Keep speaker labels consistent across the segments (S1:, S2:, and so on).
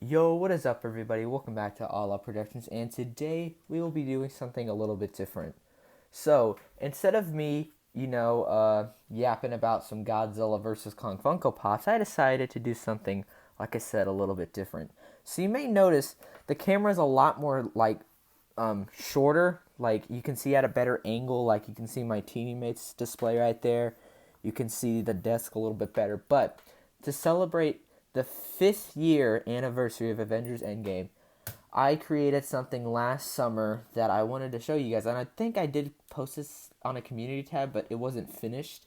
S1: Yo, what is up, everybody? Welcome back to All Out Productions, and today we will be doing something a little bit different. So, instead of me, yapping about some Godzilla versus Kong Funko Pops, I decided to do something, like I said, a little bit different. So, you may notice the camera is a lot more, shorter. Like, you can see at a better angle. Like, you can see my teammates display right there. You can see the desk a little bit better. But to celebrate the 5th year anniversary of Avengers Endgame, I created something last summer that I wanted to show you guys. And I think I did post this on a community tab, but it wasn't finished.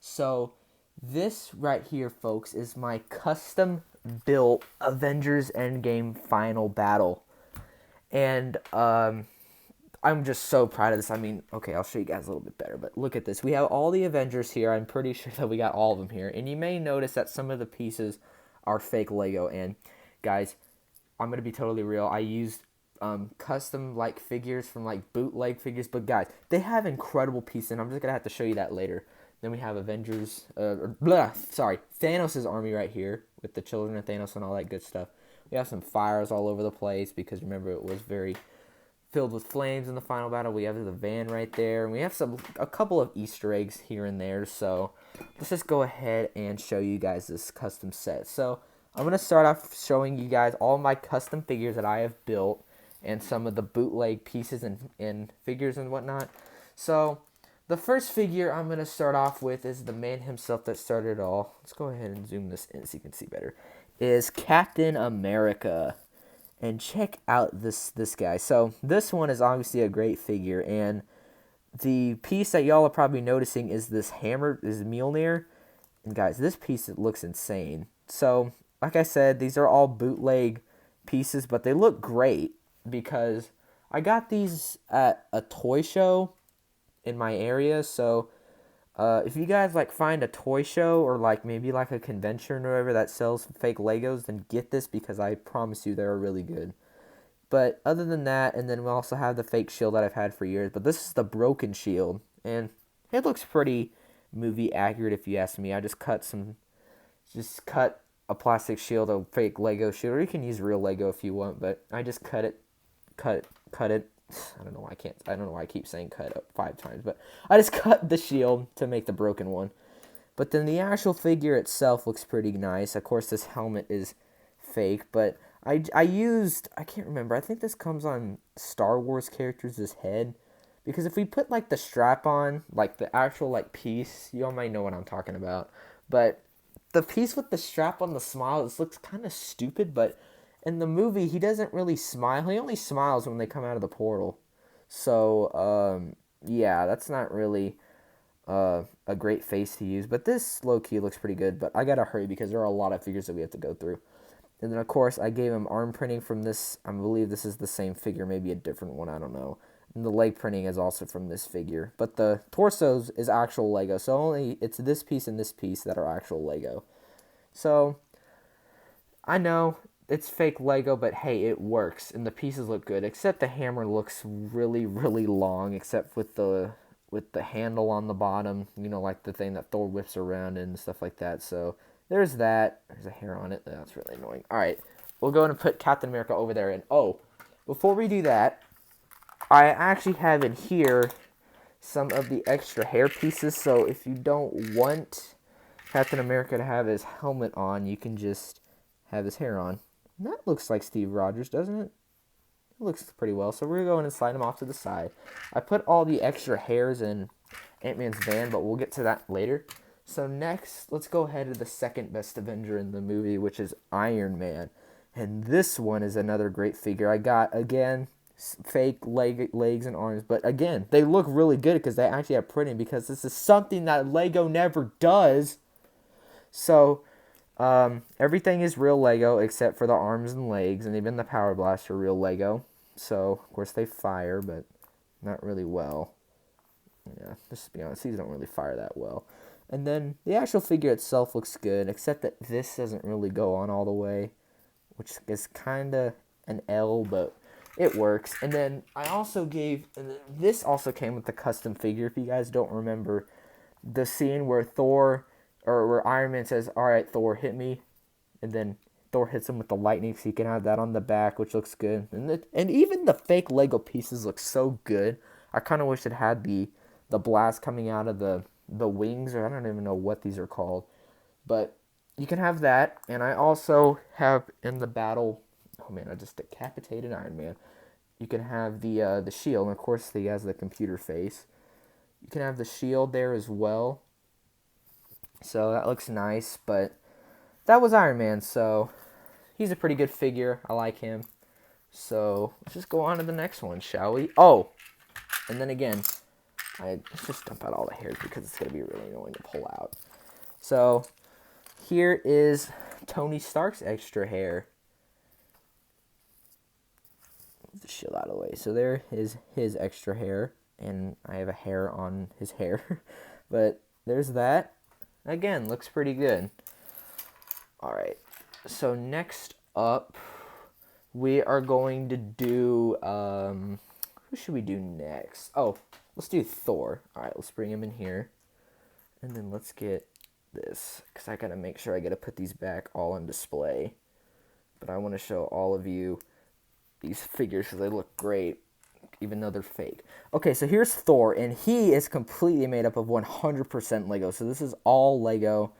S1: So, this right here, folks, is my custom built Avengers Endgame final battle. And I'm just so proud of this. I mean, okay, I'll show you guys a little bit better, but look at this. We have all the Avengers here. I'm pretty sure that we got all of them here. And you may notice that some of the pieces are fake Lego. And guys, I'm going to be totally real. I used custom like figures from like bootleg figures, but guys, they have incredible pieces, and I'm just going to have to show you that later. Then we have Thanos' army right here with the children of Thanos and all that good stuff. We have some fires all over the place because remember it was very filled with flames in the final battle. We have the van right there, and we have a couple of Easter eggs here and there. So let's just go ahead and show you guys this custom set. So I'm gonna start off showing you guys all my custom figures that I have built and some of the bootleg pieces and figures and whatnot. So the first figure I'm gonna start off with is the man himself that started it all. Let's go ahead and zoom this in so you can see better. Is Captain America. And check out this guy. So this one is obviously a great figure, and the piece that y'all are probably noticing is this hammer, is Mjolnir. And guys, this piece, it looks insane. So like I said, these are all bootleg pieces, but they look great because I got these at a toy show in my area. So if you guys like find a toy show or like maybe like a convention or whatever that sells fake Legos, then get this because I promise you they're really good. But other than that, and then we also have the fake shield that I've had for years. But this is the broken shield, and it looks pretty movie accurate if you ask me. I just cut a plastic shield, a fake Lego shield, or you can use real Lego if you want. But I just cut it. I don't know why I can't. I don't know why I keep saying cut up 5 times, but I just cut the shield to make the broken one. But then the actual figure itself looks pretty nice. Of course, this helmet is fake, but I can't remember. I think this comes on Star Wars characters' head. Because if we put like the strap on, like the actual like piece, you all might know what I'm talking about. But the piece with the strap on the smile, this looks kind of stupid, but in the movie he doesn't really smile. He only smiles when they come out of the portal. So, yeah, that's not really a great face to use. But this low key looks pretty good. But I gotta hurry because there are a lot of figures that we have to go through. And then, of course, I gave him arm printing from this. I believe this is the same figure, maybe a different one. I don't know. And the leg printing is also from this figure. But the torsos is actual Lego. So only it's this piece and this piece that are actual Lego. So I know it's fake Lego, but hey, it works. And the pieces look good. Except the hammer looks really, really long. Except with the handle on the bottom. You know, like the thing that Thor whips around and stuff like that. So there's that. There's a hair on it. That's really annoying. All right. We'll go and put Captain America over there. And, oh, before we do that, I actually have in here some of the extra hair pieces. So if you don't want Captain America to have his helmet on, you can just have his hair on. And that looks like Steve Rogers, doesn't it? It looks pretty well. So we're going to slide him off to the side. I put all the extra hairs in Ant-Man's van, but we'll get to that later. So next, let's go ahead to the second best Avenger in the movie, which is Iron Man. And this one is another great figure. I got, again, fake legs and arms. But again, they look really good because they actually have printing because this is something that Lego never does. So everything is real Lego except for the arms and legs. And even the Power Blast are real Lego. So, of course, they fire, but not really well. Yeah, just to be honest, these don't really fire that well. And then the actual figure itself looks good, except that this doesn't really go on all the way, which is kind of an L, but it works. And then I also gave, and this also came with the custom figure. If you guys don't remember the scene where Thor, or where Iron Man says, "All right, Thor, hit me," and then Thor hits him with the lightning, so you can have that on the back, which looks good. And even the fake Lego pieces look so good. I kind of wish it had the blast coming out of the wings, or I don't even know what these are called. But you can have that, and I also have in the battle. Oh man, I just decapitated Iron Man. You can have the shield, and of course he has the computer face. You can have the shield there as well. So that looks nice, but that was Iron Man, so he's a pretty good figure. I like him. So let's just go on to the next one, shall we? Oh, and then again, let's just dump out all the hairs because it's going to be really annoying to pull out. So here is Tony Stark's extra hair. Move the shield out of the way. So there is his extra hair, and I have a hair on his hair. But there's that. Again, looks pretty good. All right. So next up, we are going to do, who should we do next? Oh, let's do Thor. All right, let's bring him in here. And then let's get this, because I got to make sure I got to put these back all on display. But I want to show all of you these figures because they look great, even though they're fake. Okay, so here's Thor, and he is completely made up of 100% Lego. So this is all Lego,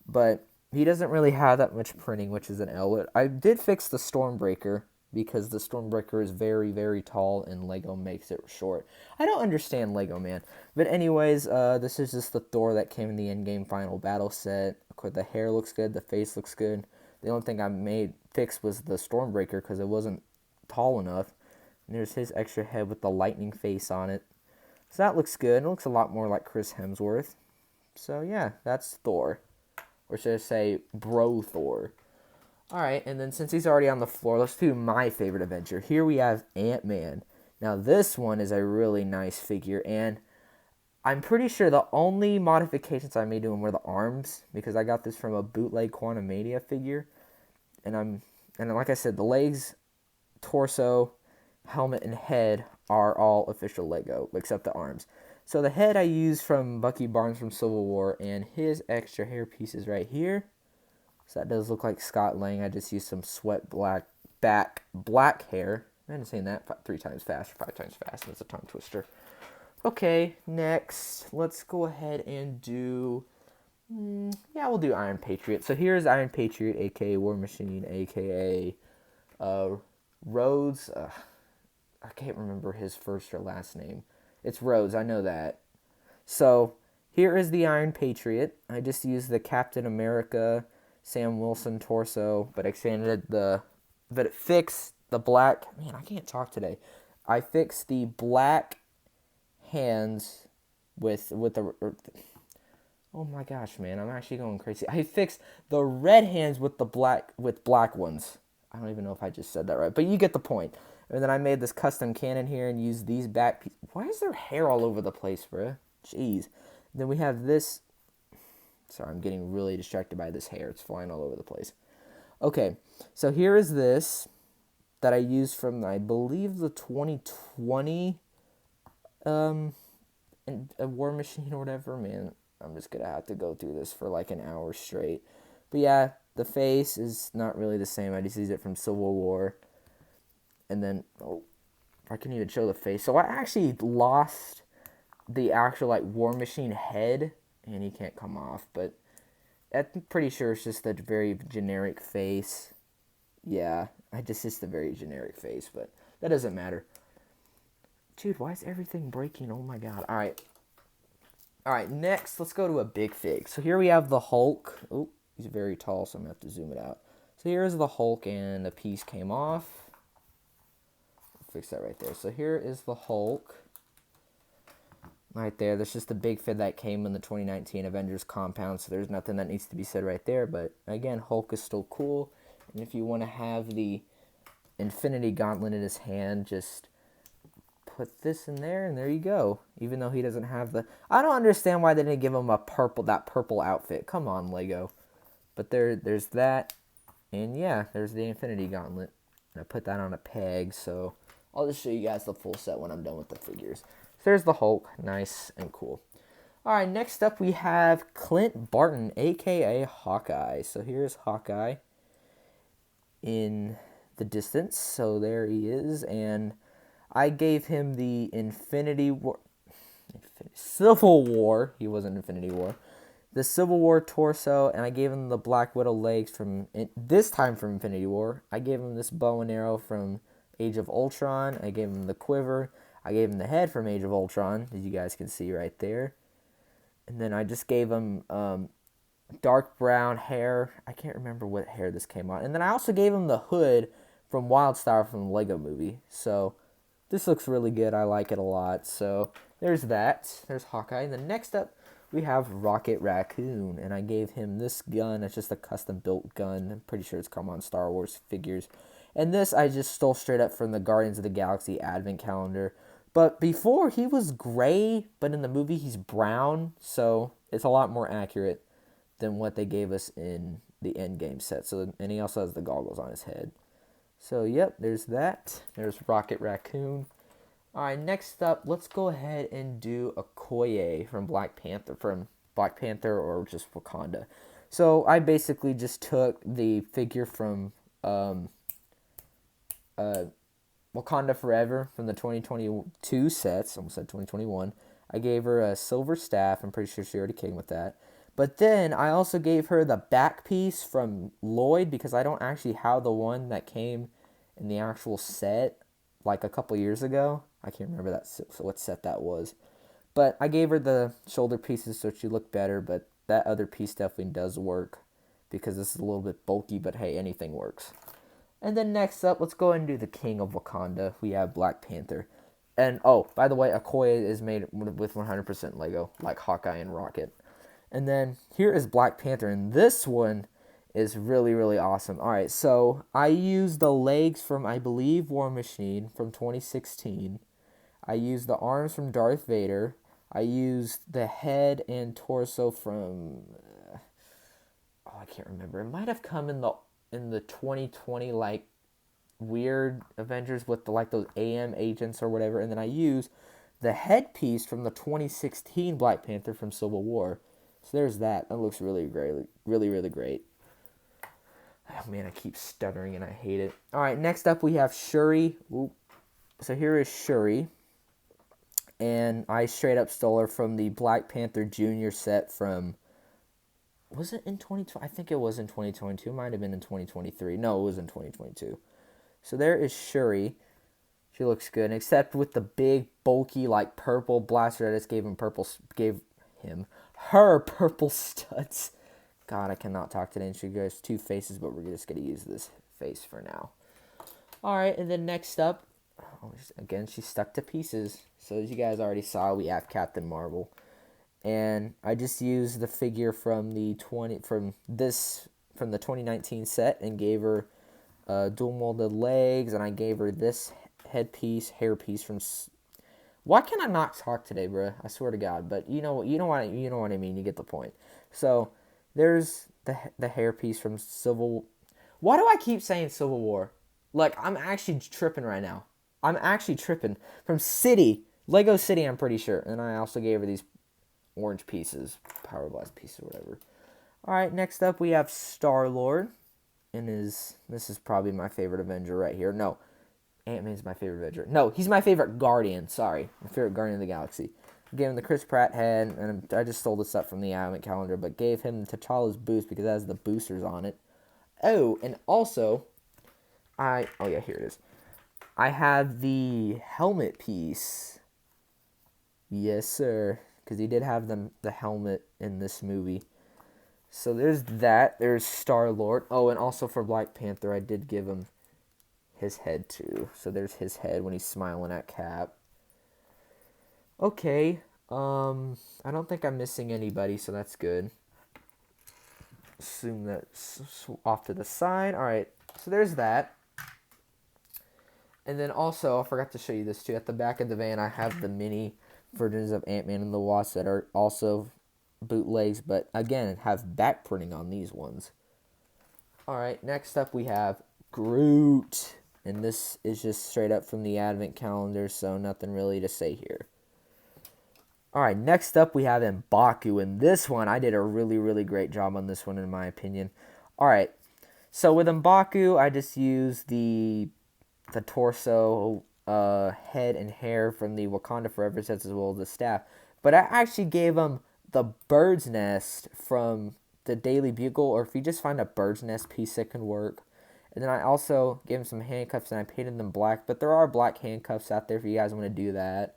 S1: but he doesn't really have that much printing, which is an L. I did fix the Stormbreaker because the Stormbreaker is very, very tall, and Lego makes it short. I don't understand Lego, man. But anyways, this is just the Thor that came in the Endgame final battle set. Of course, the hair looks good, the face looks good. The only thing I fixed was the Stormbreaker because it wasn't tall enough. And there's his extra head with the lightning face on it. So that looks good. It looks a lot more like Chris Hemsworth. So yeah, that's Thor. Or should I say, Bro Thor. Alright, and then since he's already on the floor, let's do my favorite Avenger. Here we have Ant-Man. Now this one is a really nice figure, and I'm pretty sure the only modifications I made to him were the arms, because I got this from a bootleg Quantumania figure. And like I said, the legs, torso, helmet, and head are all official Lego, except the arms. So the head I used from Bucky Barnes from Civil War, and his extra hair pieces right here. So that does look like Scott Lang. I just used some sweat black hair. I'm saying that 3 times fast or 5 times fast. That's a tongue twister. Okay, next, let's go ahead and do, we'll do Iron Patriot. So here's Iron Patriot, aka War Machine, aka Rhodes. I can't remember his first or last name. It's Rhodes, I know that. So here is the Iron Patriot. I just used the Captain America Sam Wilson torso, but it fixed the black. Man, I can't talk today. I fixed the black hands with the. Oh my gosh, man, I'm actually going crazy. I fixed the red hands with the black ones. I don't even know if I just said that right, but you get the point. And then I made this custom cannon here and used these back pieces. Why is there hair all over the place, bro? Jeez. Then we have this. Sorry, I'm getting really distracted by this hair. It's flying all over the place. Okay, so here is this that I used from, I believe, the 2020 War Machine or whatever. Man, I'm just going to have to go through this for like an hour straight. But yeah, the face is not really the same. I just used it from Civil War. And then, I can even show the face. So I actually lost the actual like War Machine head, and he can't come off, but I'm pretty sure it's just a very generic face. Yeah, it's just a very generic face, but that doesn't matter. Dude, why is everything breaking? Oh my god. Alright, next, let's go to a big fig. So here we have the Hulk. Oh, he's very tall, so I'm going to have to zoom it out. So here's the Hulk, and a piece came off. Fix that right there. So here is the Hulk. Right there. That's just the big fig that came in the 2019 Avengers compound, so there's nothing that needs to be said right there. But again, Hulk is still cool. And if you want to have the Infinity Gauntlet in his hand, just put this in there, and there you go. Even though he doesn't have the... I don't understand why they didn't give him that purple outfit. Come on, Lego. But there's that. And yeah, there's the Infinity Gauntlet. And I put that on a peg, so I'll just show you guys the full set when I'm done with the figures. So there's the Hulk. Nice and cool. Alright, next up we have Clint Barton, a.k.a. Hawkeye. So here's Hawkeye. in the distance. So there he is. And I gave him the Civil War. He wasn't Infinity War. The Civil War torso, and I gave him the Black Widow legs this time from Infinity War. I gave him this bow and arrow from Age of Ultron. I gave him the quiver. I gave him the head from Age of Ultron, as you guys can see right there. And then I just gave him dark brown hair. I can't remember what hair this came on. And then I also gave him the hood from Wildstar from the Lego movie. So this looks really good. I like it a lot. So there's that. There's Hawkeye. And then next up, we have Rocket Raccoon, and I gave him this gun. It's just a custom-built gun. I'm pretty sure it's come on Star Wars figures. And this I just stole straight up from the Guardians of the Galaxy advent calendar. But before, he was gray, but in the movie, he's brown, so it's a lot more accurate than what they gave us in the Endgame set. And he also has the goggles on his head. So, yep, there's that. There's Rocket Raccoon. All right, next up, let's go ahead and do Okoye from Black Panther or just Wakanda. So I basically just took the figure from Wakanda Forever from the 2022 sets. Almost said 2021. I gave her a silver staff. I'm pretty sure she already came with that. But then I also gave her the back piece from Lloyd because I don't actually have the one that came in the actual set like a couple years ago. I can't remember what set that was. But I gave her the shoulder pieces so she looked better, but that other piece definitely does work because this is a little bit bulky, but hey, anything works. And then next up, let's go ahead and do the King of Wakanda. We have Black Panther. And, oh, by the way, Okoye is made with 100% Lego, like Hawkeye and Rocket. And then here is Black Panther, and this one is really, really awesome. All right, so I used the legs from, I believe, War Machine from 2016. I used the arms from Darth Vader. I used the head and torso from, I can't remember. It might have come in the 2020 like weird Avengers with those AM agents or whatever. And then I used the headpiece from the 2016 Black Panther from Civil War. So there's that. That looks really great. Really, really great. Oh man, I keep stuttering and I hate it. All right, next up we have Shuri. Ooh. So here is Shuri. And I straight up stole her from the Black Panther Jr. set from, was it in 2020? I think it was in 2022. It might have been in 2023. No, it was in 2022. So there is Shuri. She looks good, except with the big, bulky, like purple blaster. I just gave her purple studs. God, I cannot talk today. And she goes two faces, but we're just gonna use this face for now. All right, and then next up, again, she's stuck to pieces. So as you guys already saw, we have Captain Marvel. And I just used the figure from the 2019 set and gave her dual molded legs, and I gave her this hairpiece from. Why can I not talk today, bro? I swear to God. But you know what I mean. You get the point. So there's the hairpiece from Civil. Why do I keep saying Civil War? Like I'm actually tripping right now. I'm actually tripping from Lego City. I'm pretty sure, and I also gave her these orange pieces, Power Blast pieces, or whatever. All right, next up we have Star-Lord, and this is probably my favorite Avenger right here. No, Ant-Man's my favorite Avenger. No, he's my favorite Guardian. Sorry, my favorite Guardian of the Galaxy. I gave him the Chris Pratt head, and I just stole this up from the advent calendar, but gave him T'Challa's boost because it has the boosters on it. Oh, and also, here it is. I have the helmet piece. Yes, sir. Because he did have the helmet in this movie. So there's that. There's Star-Lord. Oh, and also for Black Panther, I did give him his head too. So there's his head when he's smiling at Cap. Okay. I don't think I'm missing anybody, so that's good. Assume that's off to the side. All right. So there's that. And then also, I forgot to show you this too. At the back of the van, I have the mini versions of Ant-Man and the Wasp that are also bootlegs, but again, have back printing on these ones. Alright, next up we have Groot. And this is just straight up from the advent calendar, so nothing really to say here. Alright, next up we have M'Baku. And this one, I did a really, really great job on this one in my opinion. Alright, So with M'Baku, I just used the torso, head, and hair from the Wakanda Forever sets as well as the staff. But I actually gave him the bird's nest from the Daily Bugle, or if you just find a bird's nest piece that can work. And then I also gave him some handcuffs and I painted them black. But there are black handcuffs out there if you guys want to do that.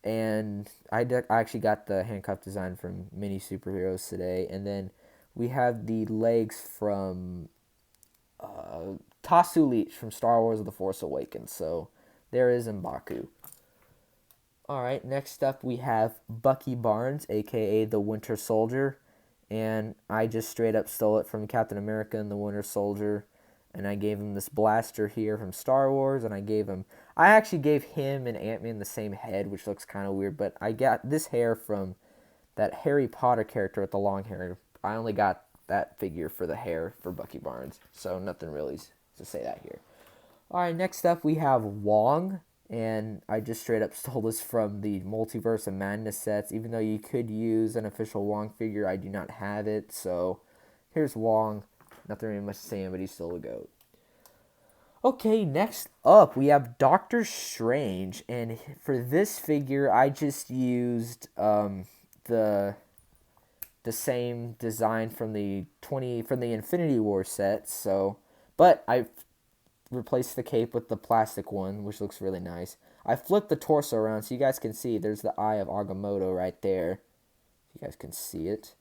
S1: And I actually got the handcuff design from Mini Superheroes today. And then we have the legs from Tasu Leech from Star Wars The Force Awakens. So there is M'Baku. Alright, next up we have Bucky Barnes, aka the Winter Soldier. And I just straight up stole it from Captain America and the Winter Soldier. And I gave him this blaster here from Star Wars. And I actually gave him and Ant-Man the same head, which looks kind of weird. But I got this hair from that Harry Potter character with the long hair. I only got that figure for the hair for Bucky Barnes. So nothing really to say that here. Alright, next up we have Wong. And I just straight up stole this from the Multiverse of Madness sets. Even though you could use an official Wong figure, I do not have it. So here's Wong. Nothing really much to say, but he's still a GOAT. Okay, next up we have Doctor Strange. And for this figure, I just used the same design from the Infinity War set. So, but I replaced the cape with the plastic one, which looks really nice. I flipped the torso around so you guys can see there's the eye of Agamotto right there. You guys can see it.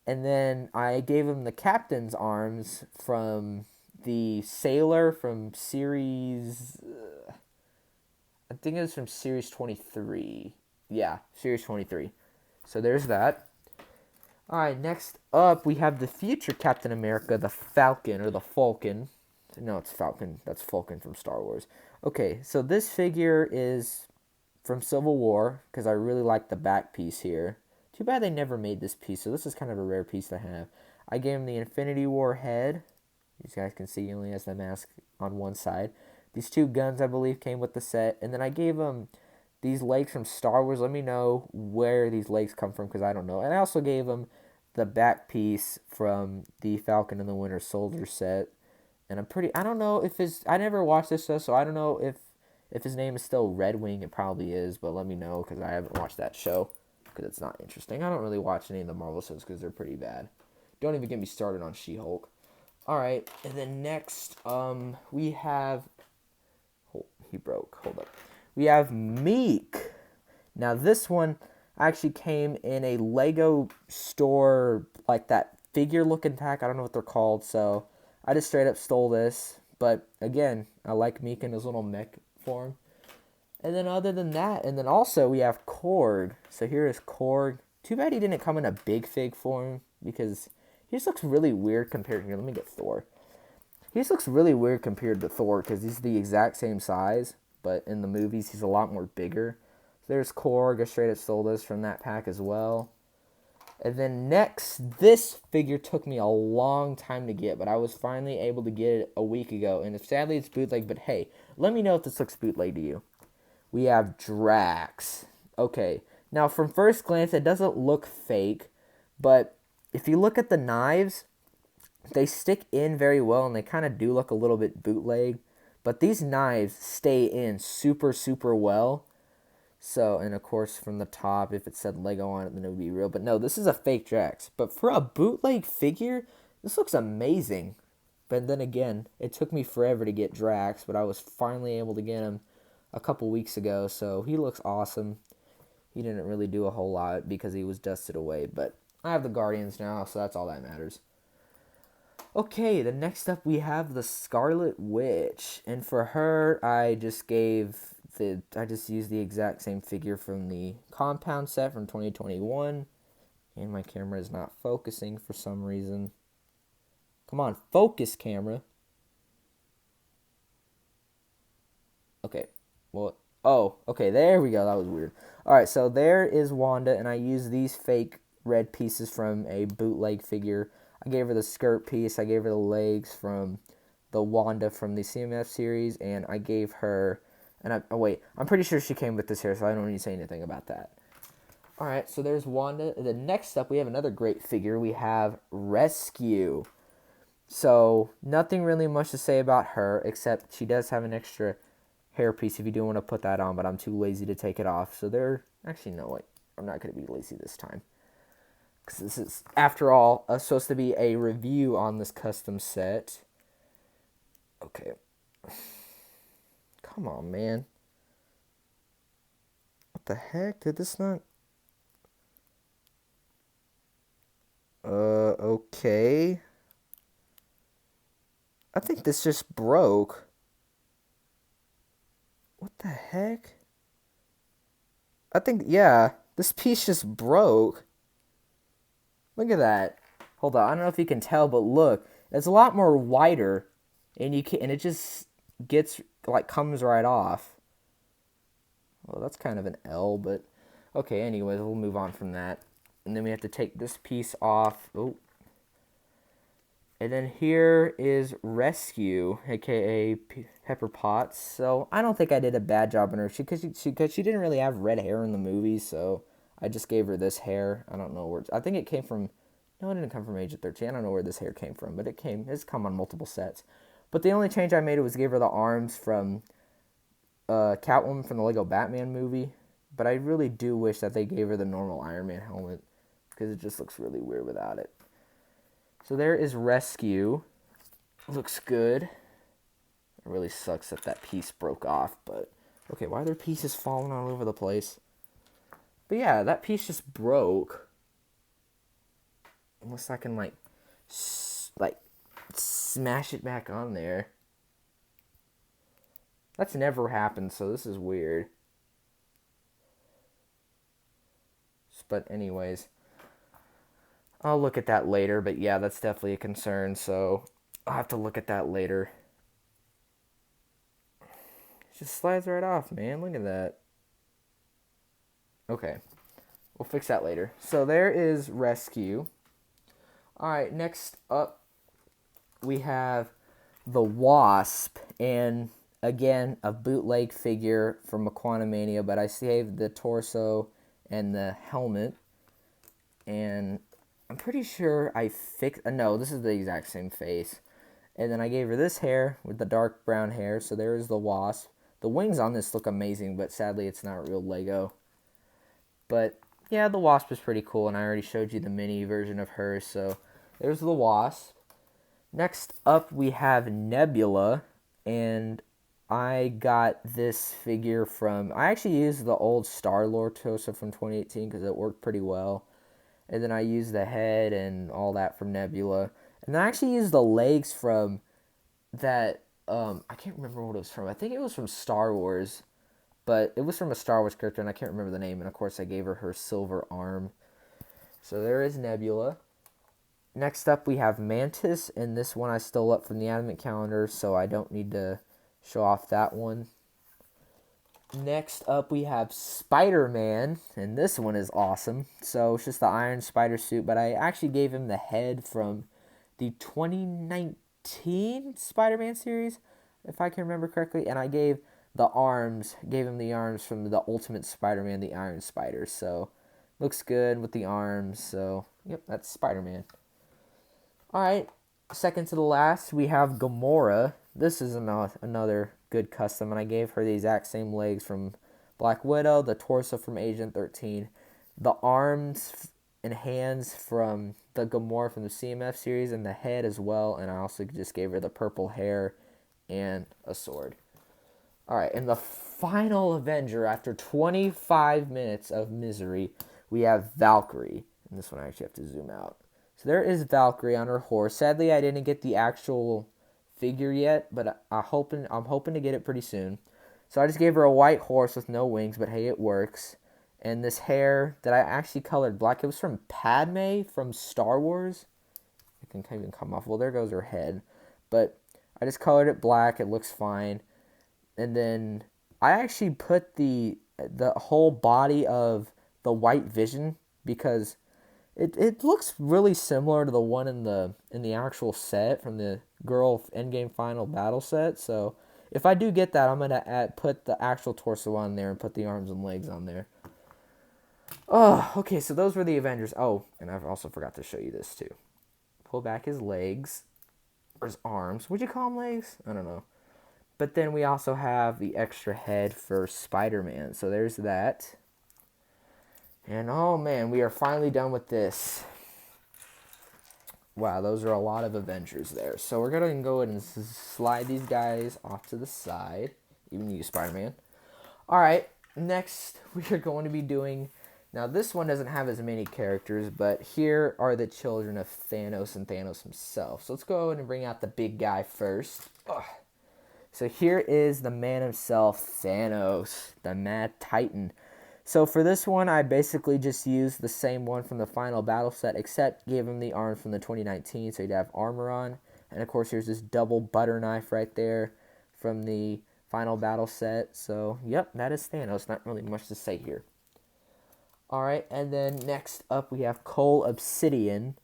S1: And then I gave him the captain's arms from the sailor from series... I think it was from series 23. Yeah, series 23. So there's that. Alright, next up we have the future Captain America, the Falcon, or the Falcon. No, it's Falcon. That's Falcon from Star Wars. Okay, so this figure is from Civil War, because I really like the back piece here. Too bad they never made this piece, so this is kind of a rare piece to have. I gave him the Infinity War head. You guys can see he only has the mask on one side. These two guns, I believe, came with the set. And then I gave him these legs from Star Wars. Let me know where these legs come from, because I don't know. And I also gave him the back piece from the Falcon and the Winter Soldier set. And I don't know if I never watched this show, so I don't know if his name is still Red Wing. It probably is, but let me know, because I haven't watched that show, because it's not interesting. I don't really watch any of the Marvel shows, because they're pretty bad. Don't even get me started on She-Hulk. Alright, and then next, we have... Oh, he broke. Hold up. We have Meek. Now, this one actually came in a Lego store, like that figure-looking pack. I don't know what they're called, so... I just straight up stole this, but again, I like Meek in his little mech form. And then other than that, and then also we have Korg. So here is Korg. Too bad he didn't come in a big fig form, because he just looks really weird compared... Here, let me get Thor. He just looks really weird compared to Thor, because he's the exact same size, but in the movies he's a lot more bigger. So there's Korg. I straight up stole this from that pack as well. And then next, this figure took me a long time to get, but I was finally able to get it a week ago. And sadly, it's bootleg, but hey, let me know if this looks bootleg to you. We have Drax. Okay, now from first glance, it doesn't look fake, but if you look at the knives, they stick in very well, and they kind of do look a little bit bootleg. But these knives stay in super, super well. So, and of course, from the top, if it said Lego on it, then it would be real. But no, this is a fake Drax. But for a bootleg figure, this looks amazing. But then again, it took me forever to get Drax, but I was finally able to get him a couple weeks ago. So he looks awesome. He didn't really do a whole lot because he was dusted away. But I have the Guardians now, so that's all that matters. Okay, the next up we have the Scarlet Witch. And for her, I just used the exact same figure from the Compound set from 2021. And my camera is not focusing for some reason. Come on, focus, camera. Okay, well, oh, okay, there we go. That was weird. Alright, so there is Wanda, and I used these fake red pieces from a bootleg figure. I gave her the skirt piece. I gave her the legs from the Wanda from the CMF series, and I gave her... I'm pretty sure she came with this hair, so I don't need to say anything about that. Alright, so there's Wanda. The next up, we have another great figure. We have Rescue. So nothing really much to say about her, except she does have an extra hair piece if you do want to put that on, but I'm too lazy to take it off. So there, actually, no, wait, I'm not going to be lazy this time. Because this is, after all, supposed to be a review on this custom set. Okay. Come on, man. What the heck? Did this not... Okay. I think this just broke. What the heck? I think, yeah, this piece just broke. Look at that. Hold on, I don't know if you can tell, but look, it's a lot more wider, and and it just gets, like, comes right off. Well, that's kind of an L, but okay, anyways, we'll move on from that. And then we have to take this piece off. Oh. And then here is Rescue, aka Pepper Potts. So I don't think I did a bad job on her, because she didn't really have red hair in the movie, so I just gave her this hair. I don't know where. I think it came from. No, it didn't come from Agent 13. I don't know where this hair came from, but it's come on multiple sets. But the only change I made was give her the arms from Catwoman from the Lego Batman movie. But I really do wish that they gave her the normal Iron Man helmet, because it just looks really weird without it. So there is Rescue. Looks good. It really sucks that that piece broke off, but okay, why are there pieces falling all over the place? But yeah, that piece just broke. Unless I can like smash it back on there. That's never happened, so this is weird. But anyways, I'll look at that later, but yeah, that's definitely a concern, so I'll have to look at that later. It just slides right off, man. Look at that. Okay. We'll fix that later. So there is Rescue. Alright, next up we have the Wasp, and again, a bootleg figure from Quantumania, but I saved the torso and the helmet, and I'm pretty sure I fixed... No, this is the exact same face. And then I gave her this hair with the dark brown hair, so there is the Wasp. The wings on this look amazing, but sadly it's not real Lego. But yeah, the Wasp is pretty cool, and I already showed you the mini version of her, so there's the Wasp. Next up, we have Nebula, and I got this figure from... I actually used the old Star-Lord torso from 2018 because it worked pretty well. And then I used the head and all that from Nebula. And then I actually used the legs from that... I can't remember what it was from. I think it was from Star Wars. But it was from a Star Wars character, and I can't remember the name. And, of course, I gave her silver arm. So there is Nebula. Next up, we have Mantis. And this one I stole up from the Advent Calendar, so I don't need to show off that one. Next up, we have Spider-Man, and this one is awesome. So it's just the Iron Spider suit, but I actually gave him the head from the 2019 Spider-Man series, if I can remember correctly, and I gave him the arms from the Ultimate Spider-Man, the Iron Spider. So looks good with the arms. So yep, that's Spider-Man. All right, second to the last, we have Gamora. This is another good custom, and I gave her the exact same legs from Black Widow, the torso from Agent 13, the arms and hands from the Gamora from the CMF series, and the head as well, and I also just gave her the purple hair and a sword. Alright, and the final Avenger, after 25 minutes of misery, we have Valkyrie, and this one I actually have to zoom out. So there is Valkyrie on her horse. Sadly, I didn't get the actual figure yet, but I'm hoping to get it pretty soon. So I just gave her a white horse with no wings, but hey, it works. And this hair that I actually colored black, it was from Padme from Star Wars. It can even come off. Well, there goes her head. But I just colored it black. It looks fine. And then I actually put the whole body of the White Vision because it looks really similar to the one in the actual set from the Girl Endgame Final Battle set. So if I do get that, I'm gonna put the actual torso on there and put the arms and legs on there. Oh, okay. So those were the Avengers. Oh, and I also forgot to show you this too. Pull back his legs. or his arms. Would you call them legs? I don't know. But then we also have the extra head for Spider-Man. So there's that. And oh man, we are finally done with this. Wow, those are a lot of Avengers there. So we're going to go ahead and slide these guys off to the side. Even you, Spider-Man. Alright, next we are going to be doing... Now this one doesn't have as many characters, but here are the children of Thanos and Thanos himself. So let's go ahead and bring out the big guy first. Ugh. So here is the man himself, Thanos, the Mad Titan. So for this one, I basically just used the same one from the final battle set, except gave him the arms from the 2019, so he'd have armor on. And of course, here's this double butter knife right there from the final battle set. So, yep, that is Thanos. Not really much to say here. Alright, and then next up we have Cole Obsidian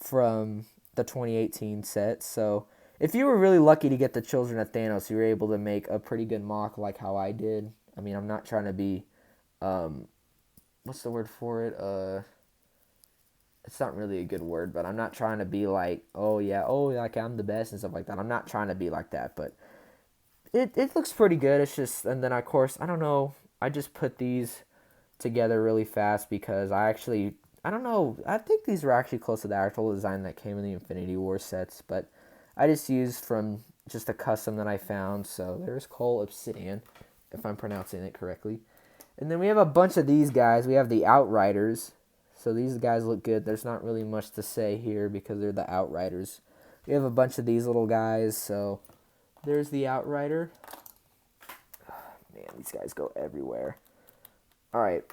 S1: from the 2018 set. So, if you were really lucky to get the children of Thanos, you were able to make a pretty good mock like how I did. I mean, I'm not trying to be... what's the word for it? It's not really a good word, but I'm not trying to be like, like I'm the best and stuff like that. I'm not trying to be like that, but it looks pretty good. It's just, and then of course, I don't know, I just put these together really fast because I don't know, I think these were actually close to the actual design that came in the Infinity War sets, but I just used from just a custom that I found. So there's Cole Obsidian, if I'm pronouncing it correctly. And then we have a bunch of these guys. We have the Outriders. So these guys look good. There's not really much to say here because they're the Outriders. We have a bunch of these little guys. So there's the Outrider. Man, these guys go everywhere. All right.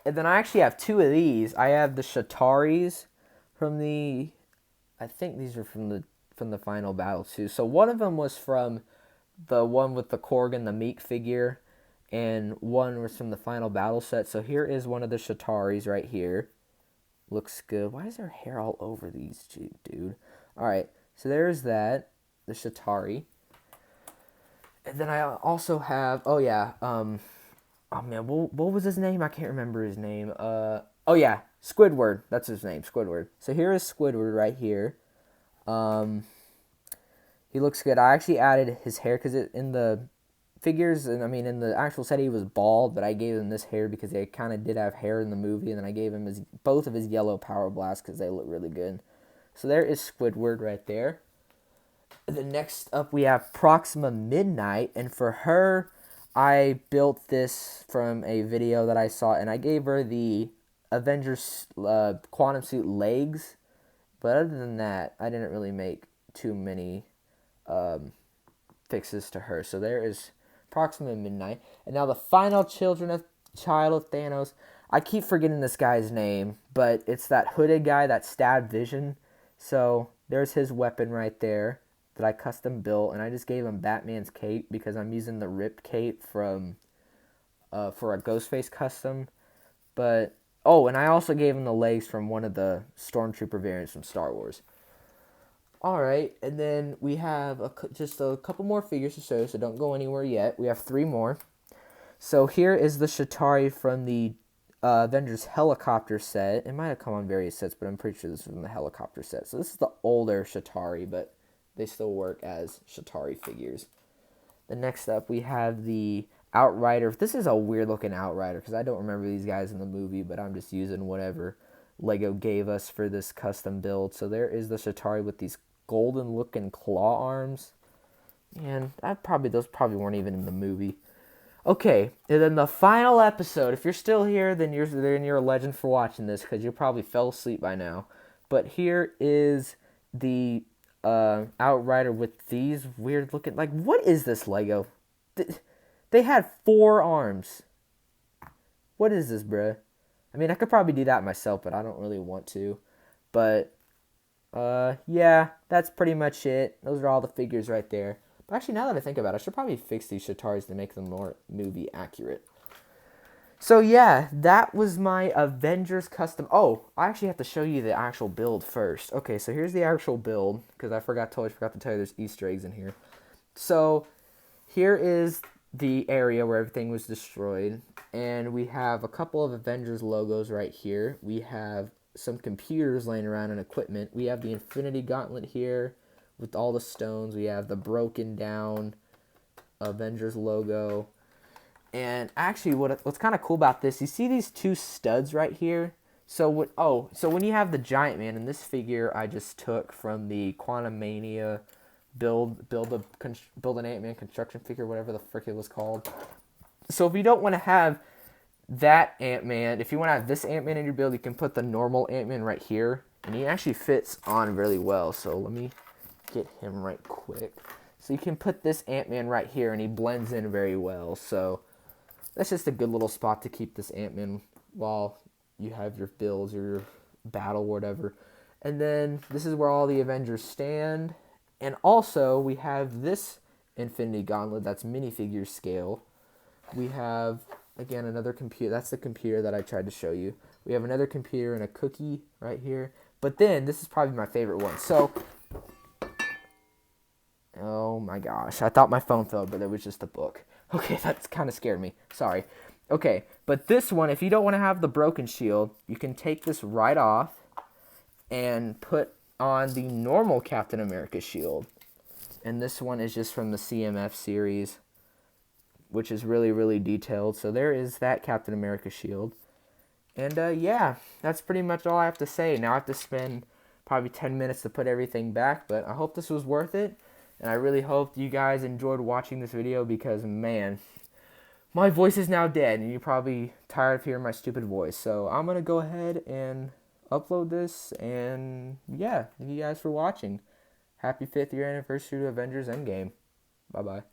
S1: And then I actually have two of these. I have the Shataris from the... I think these are from the final battle too. So one of them was from the one with the Korg and the Meek figure. And one was from the final battle set. So here is one of the Shataris right here. Looks good. Why is there hair all over these, dude? Alright, so there's that. The Shatari. And then I also have... Oh, yeah. Oh, man. What was his name? I can't remember his name. Oh, yeah. Squidward. That's his name. Squidward. So here is Squidward right here. He looks good. I actually added his hair because in the... figures, and I mean in the actual set he was bald, but I gave him this hair because they kind of did have hair in the movie, and then I gave him both of his yellow power blasts because they look really good. So there is Squidward right there. The next up we have Proxima Midnight, and for her I built this from a video that I saw, and I gave her the Avengers Quantum Suit legs, but other than that I didn't really make too many fixes to her. So there is Proxima Midnight. And now the final child of Thanos. I keep forgetting this guy's name, but it's that hooded guy that stabbed Vision. So there's his weapon right there that I custom built, and I just gave him Batman's cape because I'm using the ripped cape from for a Ghostface custom. But and I also gave him the legs from one of the Stormtrooper variants from Star Wars. Alright, and then we have just a couple more figures to show, so don't go anywhere yet. We have 3 more. So here is the Shatari from the Avengers helicopter set. It might have come on various sets, but I'm pretty sure this is from the helicopter set. So this is the older Shatari, but they still work as Shatari figures. The next up, we have the Outrider. This is a weird looking Outrider because I don't remember these guys in the movie, but I'm just using whatever Lego gave us for this custom build. So there is the Shatari with these golden looking claw arms, and those probably weren't even in the movie. Okay, and then the final episode. If you're still here, then you're a legend for watching this because you probably fell asleep by now. But here is the Outrider with these weird looking, like, what is this Lego? They had 4 arms. What is this, bruh? I mean, I could probably do that myself, but I don't really want to. But yeah, that's pretty much it. Those are all the figures right there. But actually, now that I think about it, I should probably fix these Shataris to make them more movie accurate. So yeah, that was my Avengers custom. Oh, I actually have to show you the actual build first. Okay, so here's the actual build, because I totally forgot to tell you there's Easter eggs in here. So here is the area where everything was destroyed, and we have a couple of Avengers logos right here. We have some computers laying around and equipment. We have the Infinity Gauntlet here. with all the stones. We have the broken down Avengers logo. And actually, what's kind of cool about this, you see these two studs right here? So when you have the Giant Man, and this figure I just took from the Quantum Mania build an Ant-Man construction figure, whatever the frick it was called. So if you don't want to have that Ant-Man, if you want to have this Ant-Man in your build, you can put the normal Ant-Man right here, and he actually fits on really well. So let me get him right quick. So you can put this Ant-Man right here, and he blends in very well. So that's just a good little spot to keep this Ant-Man while you have your builds or your battle, whatever. And then this is where all the Avengers stand. And also, we have this Infinity Gauntlet that's minifigure scale. We have, again, another computer. That's the computer that I tried to show you. We have another computer and a cookie right here. But then, this is probably my favorite one. So, oh my gosh. I thought my phone fell, but it was just a book. Okay, that's kind of scared me. Sorry. Okay, but this one, if you don't want to have the broken shield, you can take this right off and put on the normal Captain America shield. And this one is just from the CMF series, which is really, really detailed. So there is that Captain America shield. And yeah, that's pretty much all I have to say. Now I have to spend probably 10 minutes to put everything back, but I hope this was worth it. And I really hope you guys enjoyed watching this video because, man, my voice is now dead, and you're probably tired of hearing my stupid voice. So I'm going to go ahead and upload this, and yeah, thank you guys for watching. Happy 5th year anniversary to Avengers Endgame. Bye-bye.